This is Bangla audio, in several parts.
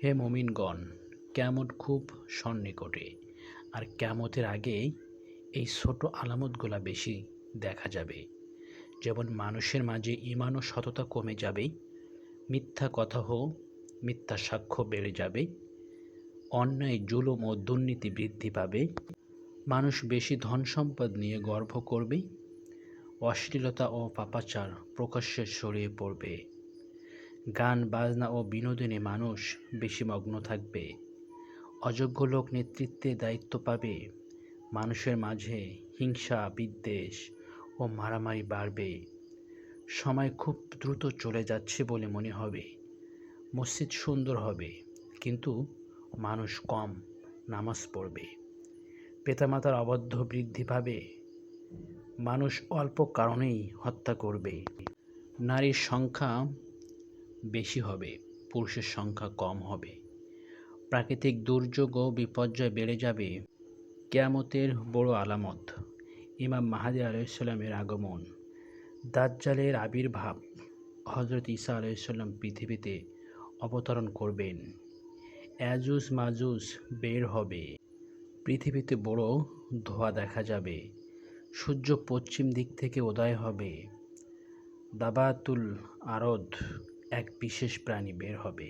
হে মুমিনগণ, কিয়ামত খুব সন্নিকটে। আর কিয়ামতের আগেই এই ছোট আলামতগুলা বেশি দেখা যাবে। যেমন মানুষের মাঝে ঈমান ও সততা কমে যাবে, মিথ্যা কথা ও মিথ্যা সাক্ষ্য বেড়ে যাবে, অন্যায়, জুলুম ও দুর্নীতি বৃদ্ধি পাবে, মানুষ বেশি ধন সম্পদ নিয়ে গর্ব করবে, অশ্লীলতা ও পাপাচার প্রকাশ্যে ছড়িয়ে পড়বে, গান বাজনা ও বিনোদনে মানুষ বেশি মগ্ন থাকবে, অযোগ্য লোক নেতৃত্বে দায়িত্ব পাবে, মানুষের মাঝে হিংসা, বিদ্বেষ ও মারামারি বাড়বে, সময় খুব দ্রুত চলে যাচ্ছে বলে মনে হবে, মসজিদ সুন্দর হবে কিন্তু মানুষ কম নামাজ পড়বে, পিতামাতার অবাধ্য বৃদ্ধি পাবে, মানুষ অল্প কারণেই হত্যা করবে, নারীর সংখ্যা বেশি হবে, পুরুষের সংখ্যা কম হবে, প্রাকৃতিক দুর্যোগ ও বিপর্যয় বেড়ে যাবে। কিয়ামতের বড় আলামত ইমাম মাহদী আলাইহিসসালামের আগমন, দাজ্জালের আবির্ভাব, হযরত ঈসা আলাইহিসসালাম পৃথিবীতে অবতরণ করবেন, ইয়াজুজ মাজুজ বের হবে, পৃথিবীতে বড় ধোঁয়া দেখা যাবে, সূর্য পশ্চিম দিক থেকে উদয় হবে, দাবাতুল আরদ এক বিশেষ প্রাণী বের হবে,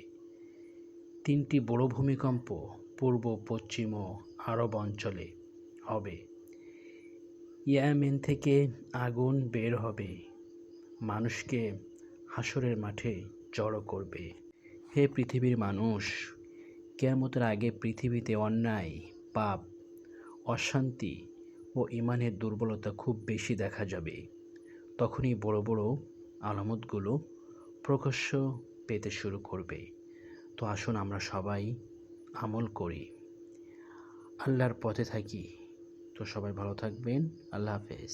3টি বড় ভূমিকম্প পূর্ব, পশ্চিম ও আরব অঞ্চলে হবে, ইয়েমেন থেকে আগুন বের হবে, মানুষকে হাসরের মাঠে জড়ো করবে। হে পৃথিবীর মানুষ, কিয়ামতের আগে পৃথিবীতে অন্যায়, পাপ, অশান্তি ও ঈমানের দুর্বলতা খুব বেশি দেখা যাবে। তখনই বড় বড় আলামতগুলো প্রকাশ্য পেতে শুরু করবে। তো আসুন আমরা সবাই আমল করি, আল্লাহর পথে থাকি। তো সবাই ভালো থাকবেন। আল্লাহ হাফেজ।